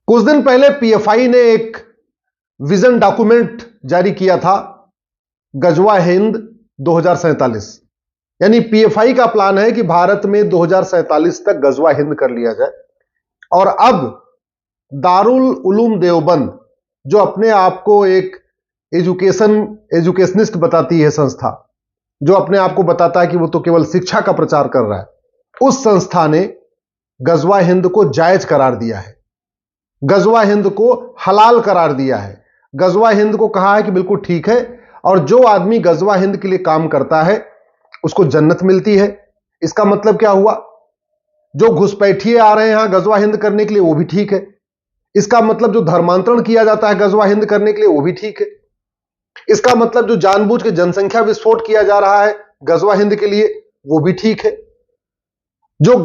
कुछ दिन पहले पीएफआई ने एक विजन डॉक्यूमेंट जारी किया था, गजवा हिंद 2047। यानी पीएफआई का प्लान है कि भारत में 2047 तक गजवा हिंद कर लिया जाए। और अब दारुल उलूम देवबंद, जो अपने आप को एक एजुकेशनिस्ट बताती है संस्था, जो अपने आप को बताता है कि वो तो केवल शिक्षा का प्रचार कर रहा है, उस संस्था ने गजवा हिंद को जायज करार दिया है, गजवा हिंद को हलाल करार दिया है। गजवा हिंद को कहा है कि बिल्कुल ठीक है, और जो आदमी गजवा हिंद के लिए काम करता है उसको जन्नत मिलती है। इसका मतलब क्या हुआ? जो घुसपैठिए आ रहे हैं यहां गजवा हिंद करने के लिए, वो भी ठीक है। इसका मतलब जो धर्मांतरण किया जाता है गजवा हिंद करने के लिए, वो भी ठीक है। इसका मतलब जो जानबूझ के जनसंख्या विस्फोट किया जा रहा है गजवा हिंद के लिए, वो भी ठीक है। जो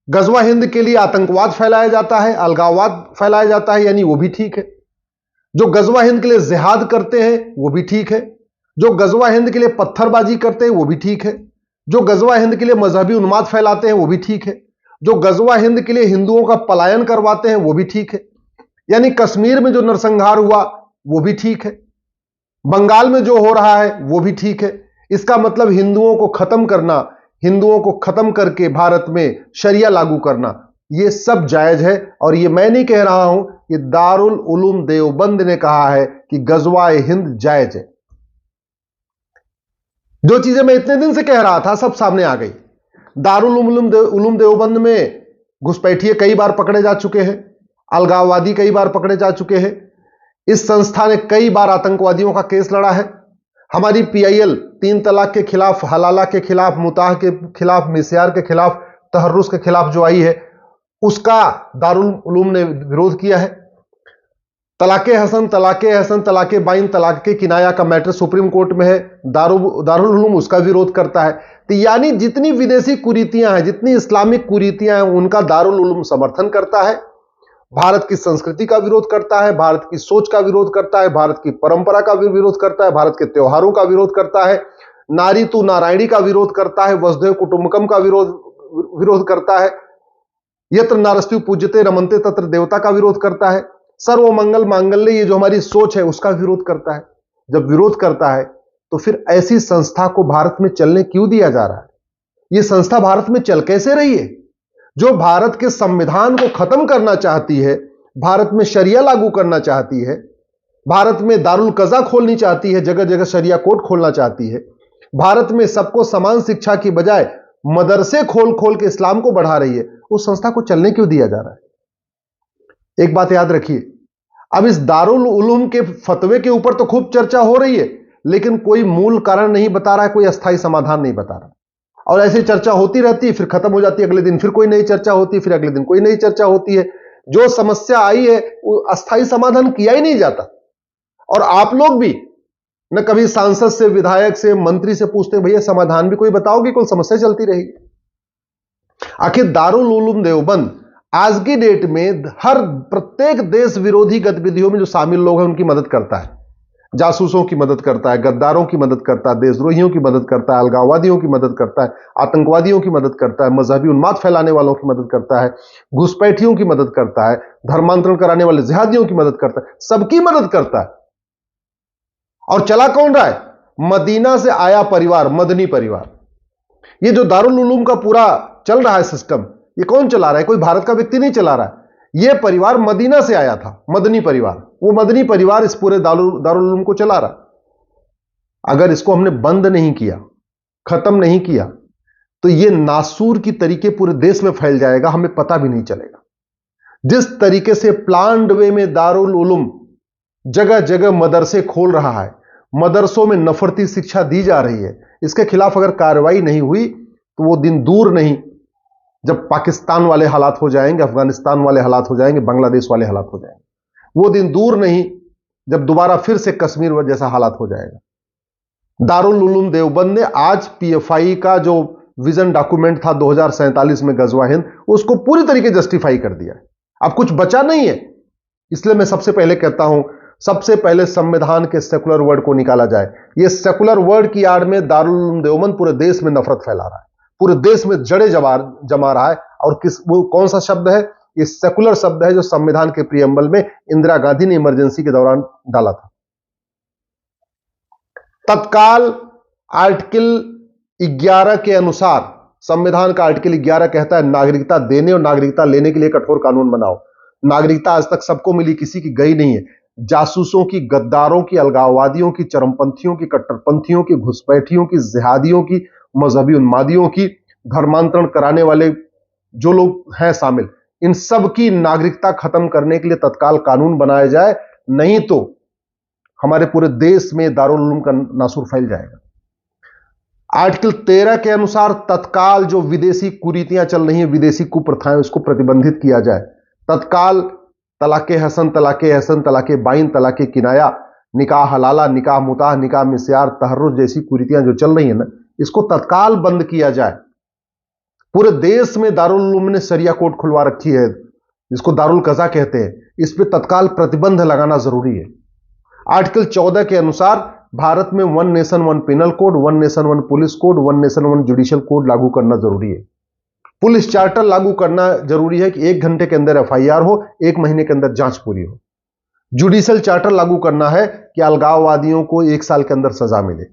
गजवा हिंद के लिए आतंकवाद फैलाया जाता है, अलगाववाद फैलाया जाता है, यानी वो भी ठीक है। जो गजवा हिंद के लिए जिहाद करते हैं वो भी ठीक है। जो गजवा हिंद के लिए पत्थरबाजी करते हैं वो भी ठीक है। जो गजवा हिंद के लिए मजहबी उन्माद फैलाते हैं वो भी ठीक है। जो गजवा हिंद के लिए हिंदुओं का पलायन करवाते हैं वो भी ठीक है। यानी कश्मीर में जो नरसंहार हुआ वो भी ठीक है, बंगाल में जो हो रहा है वो भी ठीक है। इसका मतलब हिंदुओं को खत्म करना, हिंदुओं को खत्म करके भारत में शरिया लागू करना, ये सब जायज है। और ये मैं नहीं कह रहा हूं, ये दारुल उलूम देवबंद ने कहा है कि गजवा हिंद जायज है। जो चीजें मैं इतने दिन से कह रहा था सब सामने आ गई। दारुल उलूम देवबंद में घुसपैठिए कई बार पकड़े जा चुके हैं, अलगाववादी कई बार पकड़े जा चुके हैं। इस संस्था ने कई बार आतंकवादियों का केस लड़ा है। हमारी पीआईएल 3 तलाक के खिलाफ, हलाला के खिलाफ, मुताह के खिलाफ, मिस्यार के खिलाफ, तहर्रुस के खिलाफ जो आई है, उसका दारुल उलूम ने विरोध किया है। तलाके हसन, तलाके बाइन, तलाक के किनाया का मैटर सुप्रीम कोर्ट में है, दारुल उलूम उसका विरोध करता है। तो यानी जितनी विदेशी कुरीतियां हैं, जितनी इस्लामिक कुरीतियां हैं, उनका दारुल उलूम समर्थन करता है। भारत की संस्कृति का विरोध करता है, भारत की सोच का विरोध करता है, भारत की परंपरा का भी विरोध करता है, भारत के त्योहारों का विरोध करता है, नारी तू नारायणी का विरोध करता है, वसुधैव कुटुंबकम का विरोध करता है, यत्र नारस्त्यु पूज्यते रमन्ते तत्र देवता का विरोध करता है, सर्व मंगल मांगल्य, ये जो हमारी सोच है उसका विरोध करता है। जब विरोध करता है तो फिर ऐसी संस्था को भारत में चलने क्यों दिया जा रहा है? यह संस्था भारत में चल कैसे रही है? जो भारत के संविधान को खत्म करना चाहती है, भारत में शरिया लागू करना चाहती है, भारत में दारुल कज़ा खोलनी चाहती है, जगह जगह शरिया कोर्ट खोलना चाहती है, भारत में सबको समान शिक्षा की बजाय मदरसे खोल खोल के इस्लाम को बढ़ा रही है, उस संस्था को चलने क्यों दिया जा रहा है? एक बात याद रखिए, अब इस दारुल उलूम के फतवे के ऊपर तो खूब चर्चा हो रही है, लेकिन कोई मूल कारण नहीं बता रहा है, कोई अस्थायी समाधान नहीं बता रहा। और ऐसी चर्चा होती रहती है, फिर खत्म हो जाती है, अगले दिन फिर कोई नई चर्चा होती है, फिर अगले दिन कोई नई चर्चा होती है। जो समस्या आई है वो अस्थायी समाधान किया ही नहीं जाता। और आप लोग भी न कभी सांसद से, विधायक से, मंत्री से पूछते भैया समाधान भी कोई बताओगे, कोई समस्या चलती रहेगी। आखिर दारुल उलूम देवबंद आज की डेट में हर प्रत्येक देश विरोधी गतिविधियों में जो शामिल लोग हैं उनकी मदद करता है, जासूसों की मदद करता है, गद्दारों की मदद करता है, देशद्रोहियों की मदद करता है, अलगाववादियों की मदद करता है, आतंकवादियों की मदद करता है, मजहबी उन्माद फैलाने वालों की मदद करता है, घुसपैठियों की मदद करता है, धर्मांतरण कराने वाले जिहादियों की मदद करता है, सबकी मदद करता है। और चला कौन रहा है? मदीना से आया परिवार, मदनी परिवार। ये जो दारुल उलूम का पूरा चल रहा है सिस्टम, ये कौन चला रहा है? कोई भारत का व्यक्ति नहीं चला रहा है, यह परिवार मदीना से आया था, मदनी परिवार। वो मदनी परिवार इस पूरे दारुल उलूम को चला रहा। अगर इसको हमने बंद नहीं किया, खत्म नहीं किया, तो यह नासूर की तरीके पूरे देश में फैल जाएगा, हमें पता भी नहीं चलेगा। जिस तरीके से प्लान्ड वे में दारुल उलूम जगह जगह मदरसे खोल रहा है, मदरसों में नफरती शिक्षा दी जा रही है, इसके खिलाफ अगर कार्रवाई नहीं हुई तो वो दिन दूर नहीं जब पाकिस्तान वाले हालात हो जाएंगे, अफगानिस्तान वाले हालात हो जाएंगे, बांग्लादेश वाले हालात हो जाएंगे। वो दिन दूर नहीं जब दोबारा फिर से कश्मीर जैसा हालात हो जाएगा। दारुल उलूम देवबंद ने आज पीएफआई का जो विजन डॉक्यूमेंट था 2047 में गजवा हिंद, उसको पूरी तरीके जस्टिफाई कर दिया है। अब कुछ बचा नहीं है। इसलिए मैं सबसे पहले कहता हूं, सबसे पहले संविधान के सेकुलर वर्ड को निकाला जाए। यह सेकुलर वर्ड की आड़ में दारुल उलूम देवबंद पूरे देश में नफरत फैला रहा है, पूरे देश में जड़े जमा रहा है। और वो कौन सा शब्द है? ये सेकुलर शब्द है जो संविधान के प्रियम्बल में इंदिरा गांधी ने इमरजेंसी के दौरान डाला था। तत्काल आर्टिकल 11 के अनुसार, संविधान का आर्टिकल 11 कहता है नागरिकता देने और नागरिकता लेने के लिए कठोर कानून बनाओ। नागरिकता आज तक सबको मिली, किसी की गई नहीं है। जासूसों की, गद्दारों की, अलगाववादियों की, चरमपंथियों की, कट्टरपंथियों की, घुसपैठियों की, जिहादियों की, मजहबी उन्मादियों की, धर्मांतरण कराने वाले जो लोग हैं शामिल, इन सब की नागरिकता खत्म करने के लिए तत्काल कानून बनाया जाए, नहीं तो हमारे पूरे देश में दारुल उलूम का नासूर फैल जाएगा। आर्टिकल 13 के अनुसार तत्काल जो विदेशी कुरीतियां चल रही हैं, विदेशी कुप्रथाएं, उसको प्रतिबंधित किया जाए। तत्काल तलाके हसन, तलाके हसन, तलाके बाइन, तलाके किनाया, निकाह हलाला, निकाह मुताह, निकाह मिस्यार, तहर्रुज जैसी कुरीतियां जो चल रही है ना, इसको तत्काल बंद किया जाए। पूरे देश में दारुल उलूम ने शरिया कोर्ट खुलवा रखी है, जिसको दारुल कज़ा कहते हैं, इस पर तत्काल प्रतिबंध लगाना जरूरी है। आर्टिकल 14 के अनुसार भारत में 1 nation 1 penal code, 1 nation 1 police code, 1 nation 1 judicial code लागू करना जरूरी है। पुलिस चार्टर लागू करना जरूरी है कि 1 घंटे के अंदर FIR हो, 1 महीने के अंदर जांच पूरी हो। जुडिशियल चार्टर लागू करना है कि अलगाववादियों को 1 साल के अंदर सजा मिले,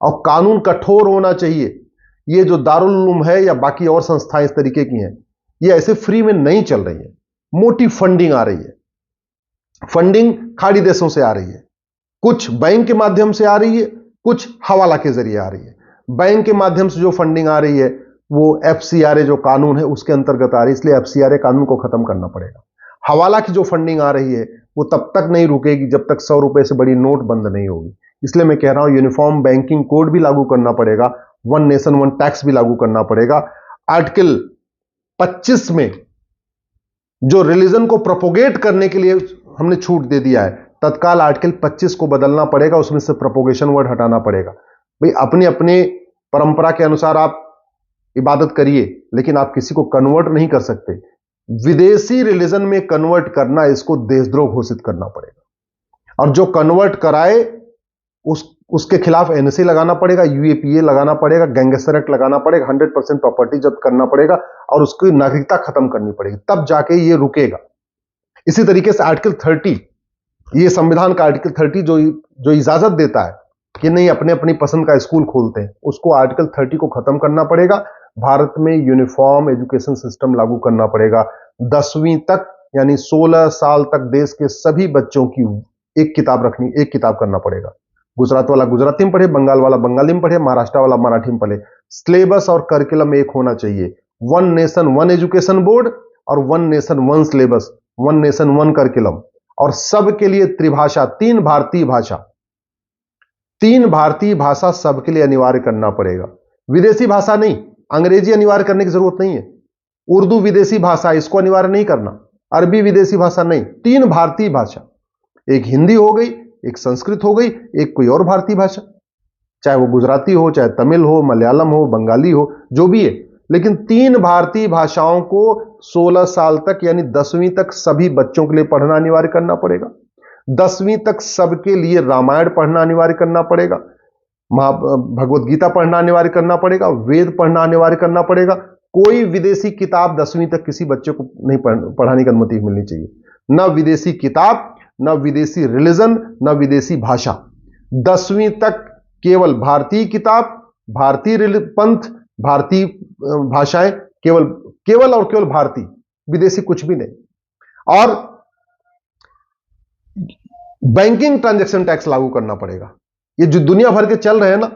और कानून कठोर होना चाहिए। ये जो दारुल उलूम है या बाकी और संस्थाएं इस तरीके की हैं, ये ऐसे फ्री में नहीं चल रही है, मोटी फंडिंग आ रही है। फंडिंग खाड़ी देशों से आ रही है, कुछ बैंक के माध्यम से आ रही है, कुछ हवाला के जरिए आ रही है। बैंक के माध्यम से जो फंडिंग आ रही है वो FCRA जो कानून है उसके अंतर्गत आ रही है, इसलिए FCRA कानून को खत्म करना पड़ेगा। हवाला की जो फंडिंग आ रही है वो तब तक नहीं रुकेगी जब तक 100 रुपए से बड़ी नोट बंद नहीं होगी। इसलिए मैं कह रहा हूं यूनिफॉर्म बैंकिंग कोड भी लागू करना पड़ेगा, 1 नेशन 1 टैक्स भी लागू करना पड़ेगा। आर्टिकल 25 में जो रिलीजन को प्रोपोगेट करने के लिए हमने छूट दे दिया है, तत्काल आर्टिकल 25 को बदलना पड़ेगा, उसमें से प्रोपोगेशन वर्ड हटाना पड़ेगा। भाई अपने अपने परंपरा के अनुसार आप इबादत करिए, लेकिन आप किसी को कन्वर्ट नहीं कर सकते। विदेशी रिलीजन में कन्वर्ट करना, इसको देशद्रोह घोषित करना पड़ेगा, और जो कन्वर्ट कराए उसके खिलाफ NSA लगाना पड़ेगा, UAPA लगाना पड़ेगा, गैंगस्टर एक्ट लगाना पड़ेगा, 100% प्रॉपर्टी जब्त करना पड़ेगा, और उसकी नागरिकता खत्म करनी पड़ेगी, तब जाके ये रुकेगा। इसी तरीके से आर्टिकल 30, ये संविधान का आर्टिकल 30 जो इजाजत देता है कि नहीं अपने अपनी पसंद का स्कूल खोलते हैं, उसको आर्टिकल 30 को खत्म करना पड़ेगा। भारत में यूनिफॉर्म एजुकेशन सिस्टम लागू करना पड़ेगा। 10वीं तक यानी 16 साल तक देश के सभी बच्चों की एक किताब करना पड़ेगा। गुजरात वाला गुजराती में पढ़े, बंगाल वाला बंगाली में पढ़े, महाराष्ट्र वाला मराठी में पढ़े। सिलेबस और करिकुलम एक होना चाहिए। 1 नेशन 1 एजुकेशन बोर्ड और 1 नेशन 1 सिलेबस, 1 नेशन 1 करिकुलम, और सबके लिए त्रिभाषा, 3 भारतीय भाषा सबके लिए अनिवार्य करना पड़ेगा। विदेशी भाषा नहीं, अंग्रेजी अनिवार्य करने की जरूरत नहीं है। उर्दू विदेशी भाषा, इसको अनिवार्य नहीं करना। अरबी विदेशी भाषा नहीं, 3 भारतीय भाषा, एक हिंदी हो गई, एक संस्कृत हो गई, एक कोई और भारतीय भाषा, चाहे वो गुजराती हो, चाहे तमिल हो, मलयालम हो, बंगाली हो, जो भी है, लेकिन 3 भारतीय भाषाओं को 16 साल तक यानी 10वीं तक सभी बच्चों के लिए पढ़ना अनिवार्य करना पड़ेगा। 10वीं तक सबके लिए रामायण पढ़ना अनिवार्य करना पड़ेगा, भगवत गीता पढ़ना अनिवार्य करना पड़ेगा, वेद पढ़ना अनिवार्य करना पड़ेगा। कोई विदेशी किताब 10वीं तक किसी बच्चे को नहीं पढ़ाने की अनुमति मिलनी चाहिए। न विदेशी किताब, न विदेशी रिलीजन, न विदेशी भाषा। 10वीं तक केवल भारतीय किताब, भारतीय पंथ, भारतीय भाषाएं, केवल और केवल भारतीय, विदेशी कुछ भी नहीं। और बैंकिंग ट्रांजैक्शन टैक्स लागू करना पड़ेगा। ये जो दुनिया भर के चल रहे हैं ना,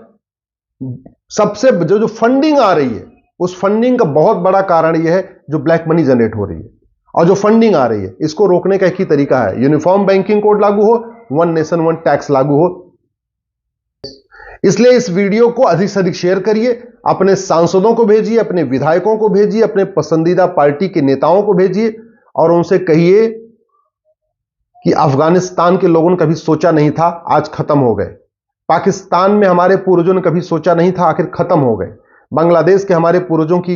सबसे जो फंडिंग आ रही है, उस फंडिंग का बहुत बड़ा कारण यह है जो ब्लैक मनी जनरेट हो रही है, और जो फंडिंग आ रही है इसको रोकने का एक ही तरीका है, यूनिफॉर्म बैंकिंग कोड लागू हो, 1 नेशन 1 टैक्स लागू हो। इसलिए इस वीडियो को अधिक से अधिक शेयर करिए, अपने सांसदों को भेजिए, अपने विधायकों को भेजिए, अपने पसंदीदा पार्टी के नेताओं को भेजिए, और उनसे कहिए कि अफगानिस्तान के लोगों ने कभी सोचा नहीं था, आज खत्म हो गए। पाकिस्तान में हमारे पूर्वजों ने कभी सोचा नहीं था, आखिर खत्म हो गए। बांग्लादेश के हमारे पूर्वजों की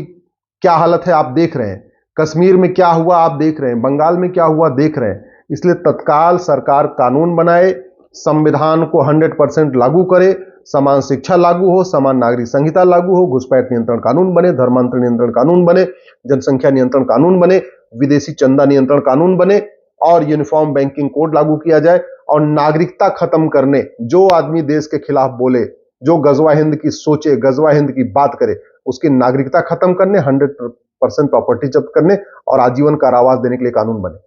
क्या हालत है आप देख रहे हैं, कश्मीर में क्या हुआ आप देख रहे हैं, बंगाल में क्या हुआ देख रहे हैं। इसलिए तत्काल सरकार कानून बनाए, संविधान को 100% लागू करे, समान शिक्षा लागू हो, समान नागरिक संहिता लागू हो, घुसपैठ नियंत्रण कानून बने, धर्मांतरण नियंत्रण कानून बने, जनसंख्या नियंत्रण कानून बने, विदेशी चंदा नियंत्रण कानून बने और यूनिफॉर्म बैंकिंग कोड लागू किया जाए और नागरिकता खत्म करने, जो आदमी देश के खिलाफ बोले, जो गजवा हिंद की सोचे, गजवा हिंद की बात करे, उसकी नागरिकता खत्म करने, 100% प्रॉपर्टी जब्त करने और आजीवन कारावास देने के लिए कानून बने।